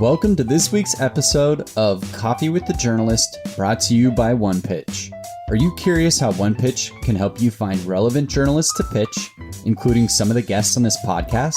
Welcome to this week's episode of Coffee with the Journalist, brought to you by OnePitch. Are you curious how OnePitch can help you find relevant journalists to pitch, including some of the guests on this podcast?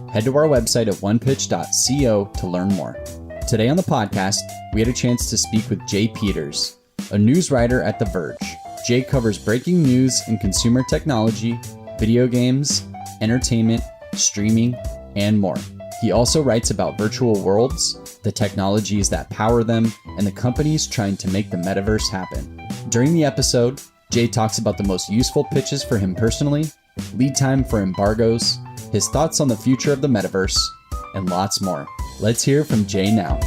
Head to our website at onepitch.co to learn more. Today on the podcast, we had a chance to speak with Jay Peters, a news writer at The Verge. Jay covers breaking news in consumer technology, video games, entertainment, streaming, and more. He also writes about virtual worlds, the technologies that power them, and the companies trying to make the Metaverse happen. During the episode, Jay talks about the most useful pitches for him personally, lead time for embargoes, his thoughts on the future of the Metaverse, and lots more. Let's hear from Jay now.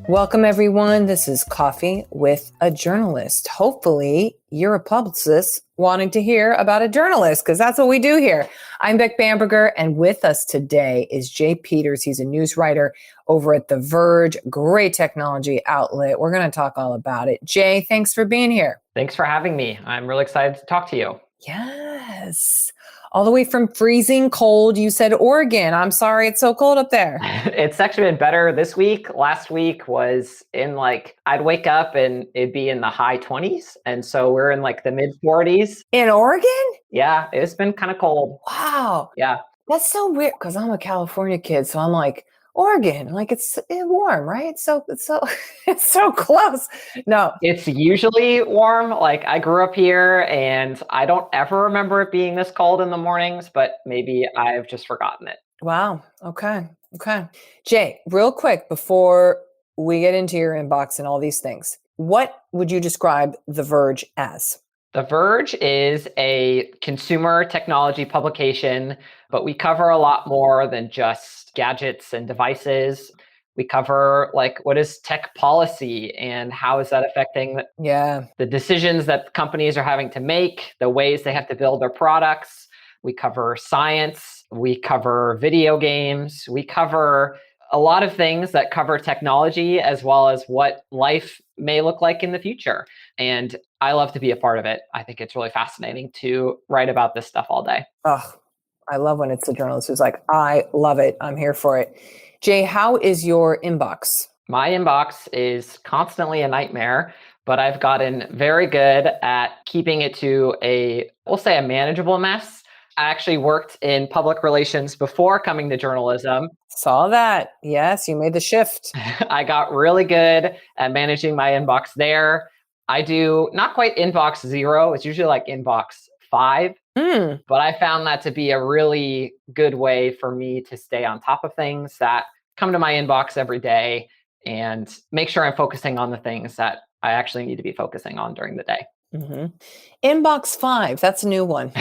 Welcome, everyone. This is Coffee with a Journalist. Hopefully, you're a publicist wanting to hear about a journalist, because that's what we do here. I'm Beck Bamberger, and with us today is Jay Peters. He's a news writer over at The Verge, great technology outlet. We're going to talk all about it. Jay, thanks for being here. Thanks for having me. I'm really excited to talk to you. Yes. All the way from freezing cold, you said Oregon. I'm sorry it's so cold up there. It's actually been better this week. Last week was I'd wake up and it'd be in the high 20s. And so we're in the mid 40s. In Oregon? Yeah, it's been kind of cold. Wow. Yeah. That's so weird because I'm a California kid. So I'm like, Oregon, it's warm, right? So it's so close. No, it's usually warm. I grew up here and I don't ever remember it being this cold in the mornings, but maybe I've just forgotten it. Wow. Okay. Jay, real quick before we get into your inbox and all these things, what would you describe The Verge as? The Verge is a consumer technology publication, but we cover a lot more than just gadgets and devices. We cover what is tech policy and how is that affecting the decisions that companies are having to make, the ways they have to build their products. We cover science, we cover video games, we cover a lot of things that cover technology as well as what life may look like in the future. And I love to be a part of it. I think it's really fascinating to write about this stuff all day. Oh, I love when it's a journalist who's like, I love it. I'm here for it. Jay, how is your inbox? My inbox is constantly a nightmare, but I've gotten very good at keeping it to we'll say a manageable mess. I actually worked in public relations before coming to journalism. Saw that. Yes, you made the shift. I got really good at managing my inbox there. I do not quite inbox 0. It's usually inbox 5. But I found that to be a really good way for me to stay on top of things that come to my inbox every day and make sure I'm focusing on the things that I actually need to be focusing on during the day. Mm-hmm. Inbox 5, that's a new one.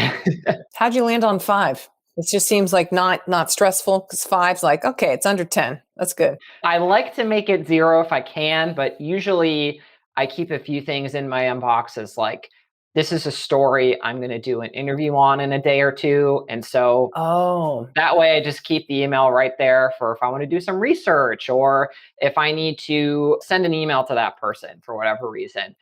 How'd you land on 5? It just seems not stressful because 5's okay, it's under 10. That's good. I like to make it 0 if I can, but usually I keep a few things in my inbox as this is a story I'm going to do an interview on in a day or two. And so that way I just keep the email right there for if I want to do some research or if I need to send an email to that person for whatever reason.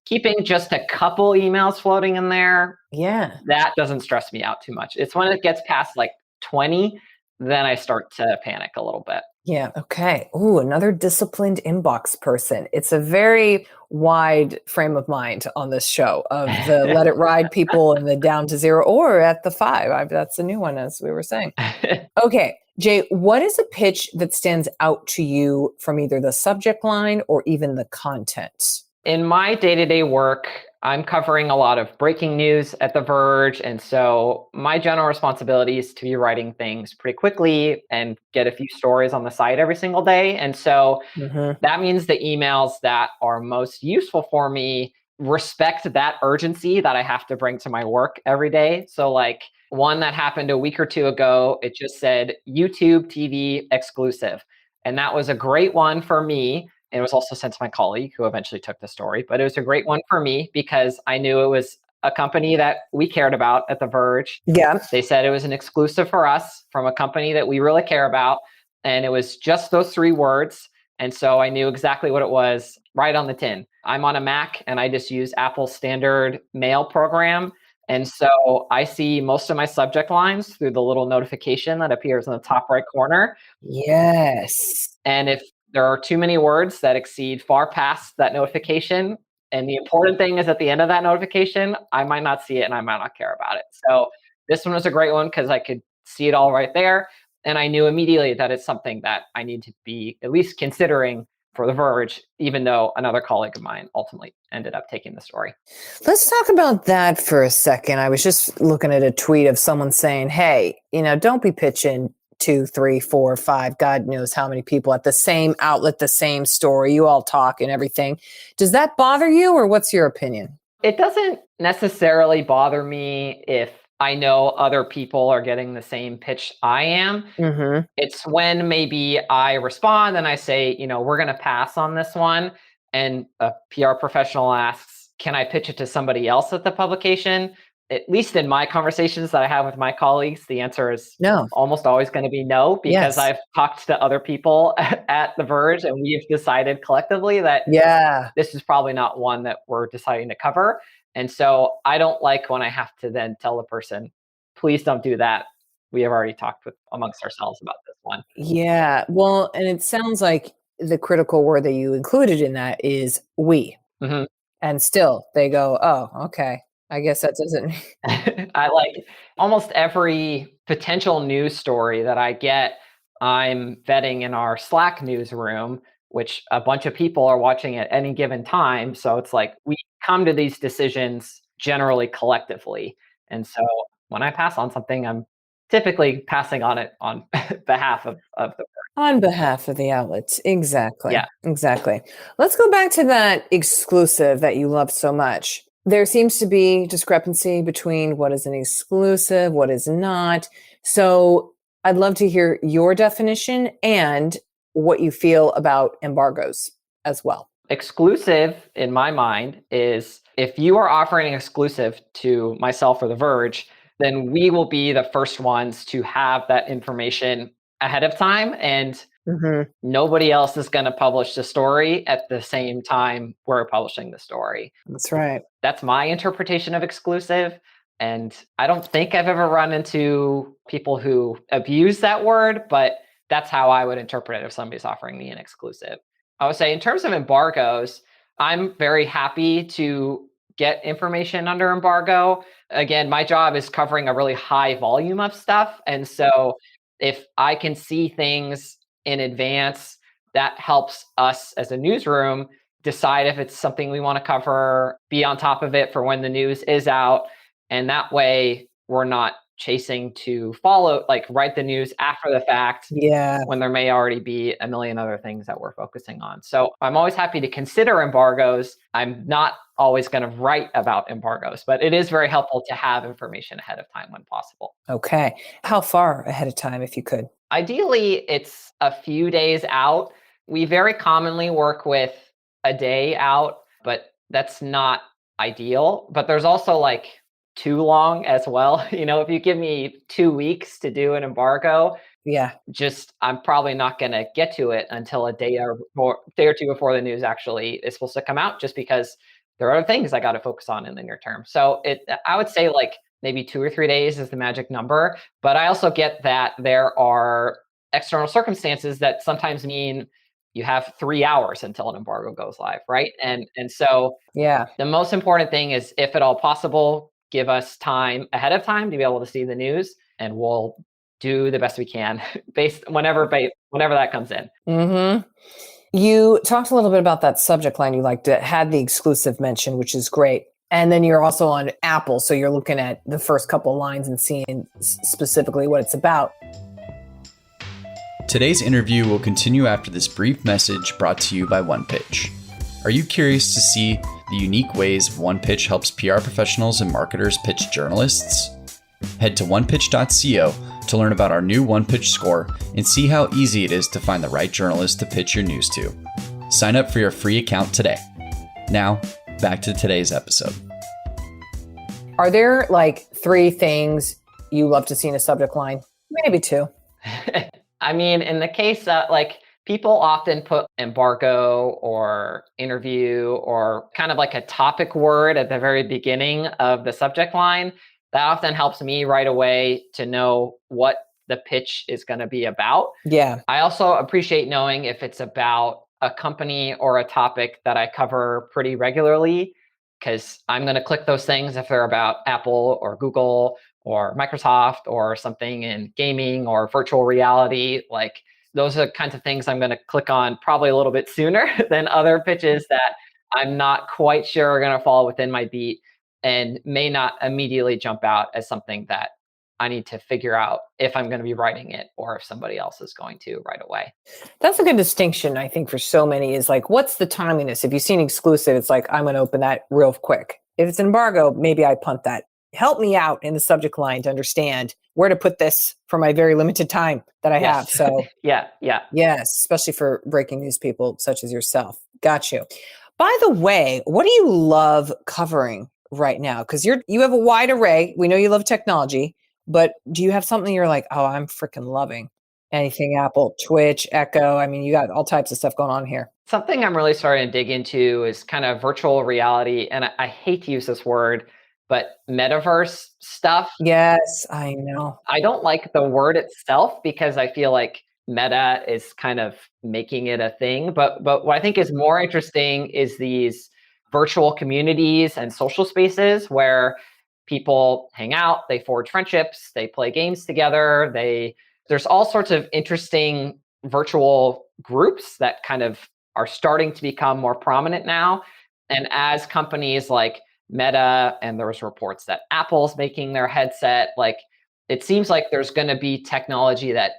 Keeping just a couple emails floating in there. Yeah. That doesn't stress me out too much. It's when it gets past 20, then I start to panic a little bit. Yeah. Okay. Ooh, another disciplined inbox person. It's a very wide frame of mind on this show of the let it ride people and the down to 0 or at the 5. That's a new one, as we were saying. Okay. Jay, what is a pitch that stands out to you from either the subject line or even the content? In my day-to-day work, I'm covering a lot of breaking news at The Verge. And so my general responsibility is to be writing things pretty quickly and get a few stories on the site every single day. And so that means the emails that are most useful for me respect that urgency that I have to bring to my work every day. So one that happened a week or two ago, it just said YouTube TV exclusive. And that was a great one for me. And it was also sent to my colleague who eventually took the story. But it was a great one for me because I knew it was a company that we cared about at The Verge. Yeah. They said it was an exclusive for us from a company that we really care about. And it was just those 3 words. And so I knew exactly what it was right on the tin. I'm on a Mac and I just use Apple's standard mail program. And so I see most of my subject lines through the little notification that appears in the top right corner. Yes. And if there are too many words that exceed far past that notification, and the important thing is at the end of that notification, I might not see it and I might not care about it. So this one was a great one because I could see it all right there. And I knew immediately that it's something that I need to be at least considering for The Verge, even though another colleague of mine ultimately ended up taking the story. Let's talk about that for a second. I was just looking at a tweet of someone saying, hey, don't be pitching 2, 3, 4, 5, God knows how many people at the same outlet, the same story. You all talk and everything. Does that bother you, or what's your opinion? It doesn't necessarily bother me if I know other people are getting the same pitch I am. Mm-hmm. It's when maybe I respond and I say, we're going to pass on this one. And a PR professional asks, can I pitch it to somebody else at the publication? At least in my conversations that I have with my colleagues, the answer is No. almost always going to be no, because Yes. I've talked to other people at The Verge and we've decided collectively that this is probably not one that we're deciding to cover. And so I don't like when I have to then tell the person, please don't do that. We have already talked amongst ourselves about this one. Yeah. Well, and it sounds like the critical word that you included in that is we. Mm-hmm. And still they go, oh, okay. I guess that doesn't. I like almost every potential news story that I get, I'm vetting in our Slack newsroom, which a bunch of people are watching at any given time. So it's like we come to these decisions generally collectively. And so when I pass on something, I'm typically passing on it on behalf of the On behalf of the outlets. Exactly. Yeah. Exactly. Let's go back to that exclusive that you love so much. There seems to be discrepancy between what is an exclusive, what is not. So I'd love to hear your definition and what you feel about embargoes as well. Exclusive, in my mind, is if you are offering an exclusive to myself or The Verge, then we will be the first ones to have that information ahead of time. And nobody else is going to publish the story at the same time we're publishing the story. That's right. That's my interpretation of exclusive. And I don't think I've ever run into people who abuse that word, but that's how I would interpret it if somebody's offering me an exclusive. I would say in terms of embargoes, I'm very happy to get information under embargo. Again, my job is covering a really high volume of stuff. And so if I can see things in advance, that helps us as a newsroom decide if it's something we want to cover, be on top of it for when the news is out. And that way we're not chasing to write the news after the fact when there may already be a million other things that we're focusing on. So I'm always happy to consider embargoes. I'm not always going to write about embargoes, but it is very helpful to have information ahead of time when possible. Okay. How far ahead of time, if you could? Ideally, it's a few days out. We very commonly work with a day out, but that's not ideal. But there's also too long as well. If you give me 2 weeks to do an embargo, I'm probably not going to get to it until a day or two before the news actually is supposed to come out, just because there are other things I got to focus on in the near term. So I would say maybe 2 or 3 days is the magic number. But I also get that there are external circumstances that sometimes mean you have 3 hours until an embargo goes live, right? And so the most important thing is, if at all possible, give us time ahead of time to be able to see the news, and we'll do the best we can whenever that comes in. Mm-hmm. You talked a little bit about that subject line you liked that had the exclusive mention, which is great. And then you're also on Apple, so you're looking at the first couple of lines and seeing specifically what it's about. Today's interview will continue after this brief message brought to you by OnePitch. Are you curious to see the unique ways OnePitch helps PR professionals and marketers pitch journalists? Head to onepitch.co to learn about our new OnePitch score and see how easy it is to find the right journalist to pitch your news to. Sign up for your free account today. Now, back to today's episode. Are there 3 things you love to see in a subject line? Maybe 2. I mean, in the case People often put embargo or interview or kind of like a topic word at the very beginning of the subject line. That often helps me right away to know what the pitch is going to be about. Yeah. I also appreciate knowing if it's about a company or a topic that I cover pretty regularly, because I'm going to click those things if they're about Apple or Google or Microsoft or something in gaming or virtual reality. Like, those are the kinds of things I'm going to click on probably a little bit sooner than other pitches that I'm not quite sure are going to fall within my beat and may not immediately jump out as something that I need to figure out if I'm going to be writing it or if somebody else is going to right away. That's a good distinction, I think, for so many is like, what's the timeliness? If you see an exclusive, it's like, I'm going to open that real quick. If it's embargo, maybe I punt that. Help me out in the subject line to understand where to put this for my very limited time that I have. So yeah. Yes, especially for breaking news people such as yourself. Got you. By the way, what do you love covering right now? Because you have a wide array. We know you love technology, but do you have something you're like, oh, I'm freaking loving? Anything Apple, Twitch, Echo. I mean, you got all types of stuff going on here. Something I'm really starting to dig into is kind of virtual reality. And I hate to use this word, but metaverse stuff. Yes, I know. I don't like the word itself because I feel like meta is kind of making it a thing. But what I think is more interesting is these virtual communities and social spaces where people hang out, they forge friendships, they play games together, there's all sorts of interesting virtual groups that kind of are starting to become more prominent now. And as companies like Meta, and there was reports that Apple's making their headset, like, it seems like there's going to be technology that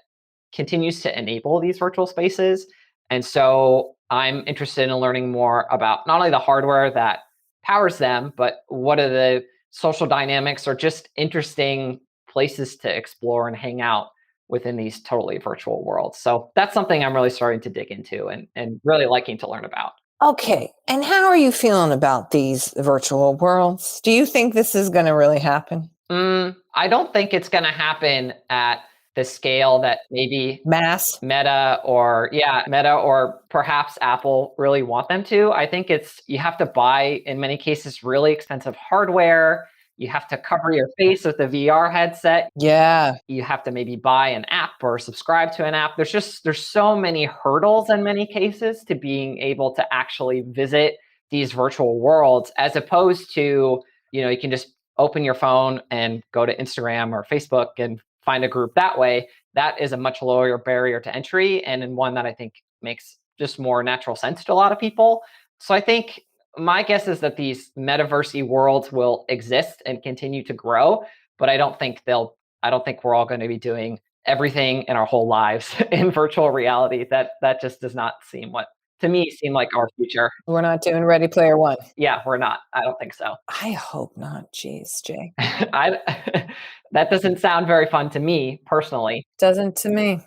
continues to enable these virtual spaces. And so I'm interested in learning more about not only the hardware that powers them, but what are the social dynamics or just interesting places to explore and hang out within these totally virtual worlds. So that's something I'm really starting to dig into and really liking to learn about. Okay. And how are you feeling about these virtual worlds? Do you think this is going to really happen? I don't think it's going to happen at the scale that maybe Mass? Meta or perhaps Apple really want them to. I think you have to buy, in many cases, really expensive hardware. You have to cover your face with a VR headset. Yeah. You have to maybe buy an app or subscribe to an app. There's so many hurdles in many cases to being able to actually visit these virtual worlds, as opposed to, you can just open your phone and go to Instagram or Facebook and find a group that way. That is a much lower barrier to entry, and one that I think makes just more natural sense to a lot of people. So I think my guess is that these metaverse worlds will exist and continue to grow, but I don't think we're all going to be doing everything in our whole lives in virtual reality. That just does not seem like our future. We're not doing Ready Player One. Yeah, we're not. I don't think so. I hope not. Jeez, Jay. That doesn't sound very fun to me personally. Doesn't to me.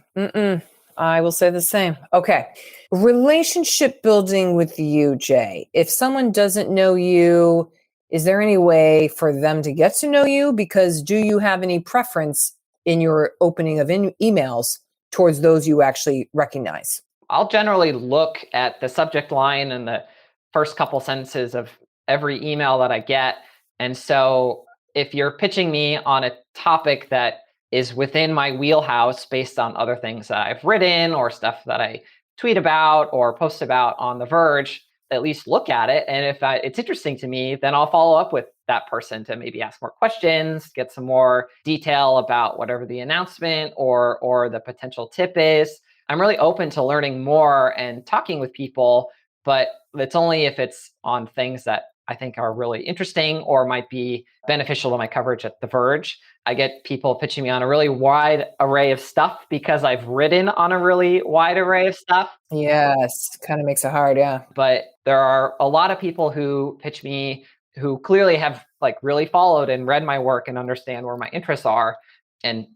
I will say the same. Okay. Relationship building with you, Jay. If someone doesn't know you, is there any way for them to get to know you? Because do you have any preference in your opening of emails towards those you actually recognize? I'll generally look at the subject line and the first couple sentences of every email that I get. And so if you're pitching me on a topic that is within my wheelhouse based on other things that I've written or stuff that I tweet about or post about on The Verge, at least look at it. And if it's interesting to me, then I'll follow up with that person to maybe ask more questions, get some more detail about whatever the announcement or the potential tip is. I'm really open to learning more and talking with people, but it's only if it's on things that I think are really interesting or might be beneficial to my coverage at The Verge. I get people pitching me on a really wide array of stuff because I've written on a really wide array of stuff. Yes, kind of makes it hard, yeah. But there are a lot of people who pitch me who clearly have really followed and read my work and understand where my interests are. And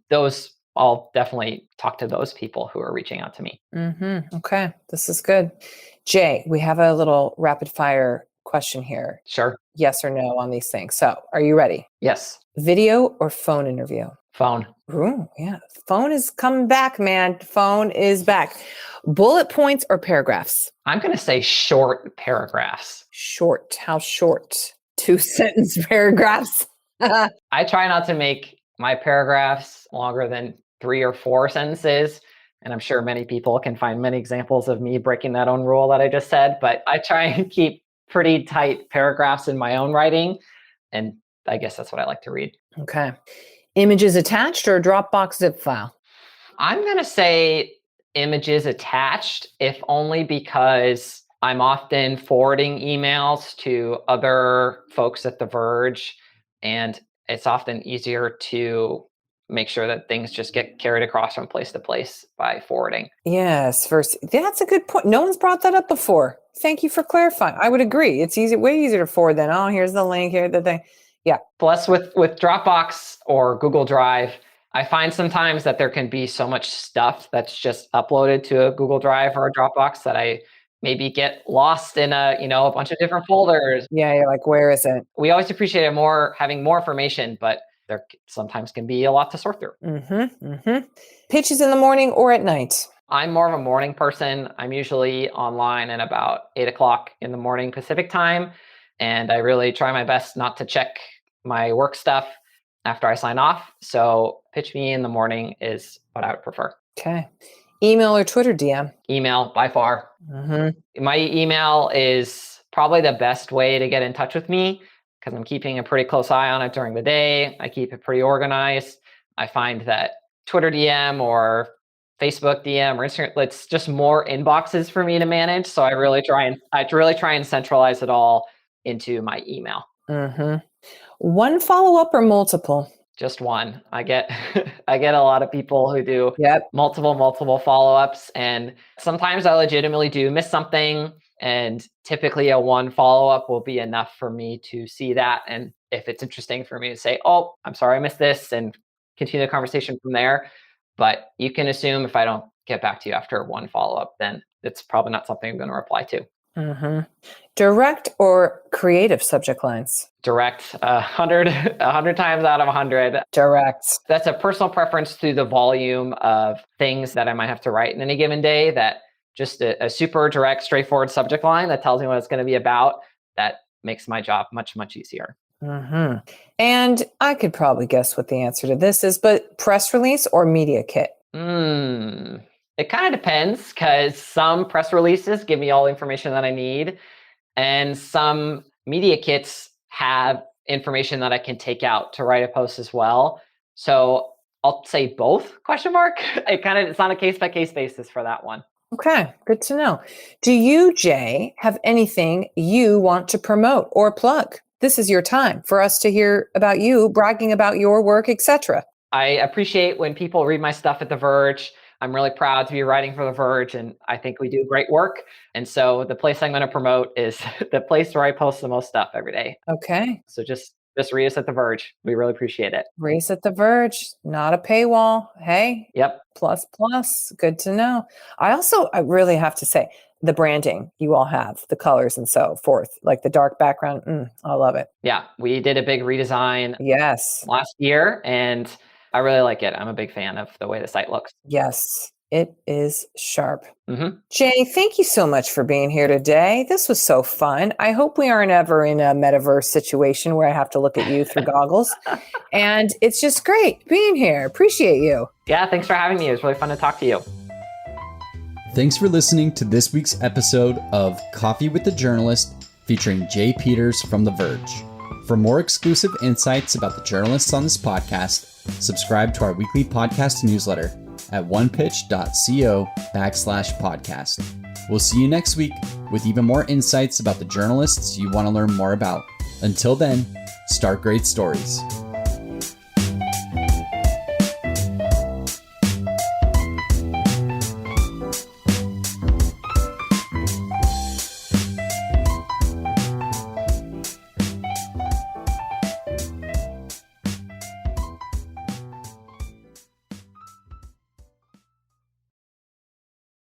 I'll definitely talk to those people who are reaching out to me. Okay, this is good. Jay, we have a little rapid fire question here. Sure. Yes or no on these things. So are you ready? Yes. Video or phone interview? Phone. Ooh, yeah. Phone is coming back, man. Phone is back. Bullet points or paragraphs? I'm going to say short paragraphs. Short. How short? 2-sentence paragraphs. I try not to make my paragraphs longer than 3 or 4 sentences. And I'm sure many people can find many examples of me breaking that own rule that I just said, but I try and keep pretty tight paragraphs in my own writing. And I guess that's what I like to read. Okay. Images attached or Dropbox zip file? I'm going to say images attached, if only because I'm often forwarding emails to other folks at The Verge, and it's often easier to make sure that things just get carried across from place to place by forwarding. Yes, that's a good point. No one's brought that up before. Thank you for clarifying. I would agree. It's way easier to forward than, oh, here's the link, here's the thing. Yeah. Plus with Dropbox or Google Drive, I find sometimes that there can be so much stuff that's just uploaded to a Google Drive or a Dropbox that I maybe get lost in a bunch of different folders. Yeah, you're like, where is it? We always appreciate having more information, but there sometimes can be a lot to sort through. Pitches in the morning or at night? I'm more of a morning person. I'm usually online at about 8 o'clock in the morning Pacific time. And I really try my best not to check my work stuff after I sign off. So pitch me in the morning is what I would prefer. Okay. Email or Twitter DM? Email by far. My email is probably the best way to get in touch with me because I'm keeping a pretty close eye on it during the day. I keep it pretty organized. I find that Twitter DM or Facebook DM or Instagram, it's just more inboxes for me to manage. So I really try and centralize it all into my email. One follow-up or multiple? Just one. I get a lot of people who do multiple follow-ups, and sometimes I legitimately do miss something, and typically a one follow-up will be enough for me to see that, and if it's interesting for me to say, oh, I'm sorry I missed this, and continue the conversation from there. But you can assume if I don't get back to you after one follow-up, then it's probably not something I'm going to reply to. Direct or creative subject lines? Direct, 100 times out of 100. Direct. That's a personal preference through the volume of things that I might have to write in any given day, that just a super direct, straightforward subject line that tells me what it's going to be about, that makes my job much, much easier. And I could probably guess what the answer to this is, but press release or media kit? It kind of depends, because some press releases give me all the information that I need, and some media kits have information that I can take out to write a post as well. So I'll say both, ? It's on a case-by-case basis for that one. Okay, good to know. Do you, Jay, have anything you want to promote or plug? This is your time for us to hear about you, bragging about your work, etc. I appreciate when people read my stuff at The Verge. I'm really proud to be writing for The Verge, and I think we do great work. And so the place I'm going to promote is the place where I post the most stuff every day. Okay. So just read us at The Verge. We really appreciate it. Read us at The Verge, not a paywall. Hey. Yep. Plus. Good to know. I really have to say, the branding you all have, the colors and so forth, like the dark background. I love it. Yeah, we did a big redesign last year, and I really like it. I'm a big fan of the way the site looks. Yes, it is sharp. Jay, thank you so much for being here today. This was so fun. I hope we aren't ever in a metaverse situation where I have to look at you through goggles. And it's just great being here. Appreciate you. Yeah, thanks for having me. It was really fun to talk to you. Thanks for listening to this week's episode of Coffee with the Journalist featuring Jay Peters from The Verge. For more exclusive insights about the journalists on this podcast, subscribe to our weekly podcast newsletter at onepitch.co/podcast. We'll see you next week with even more insights about the journalists you want to learn more about. Until then, start great stories.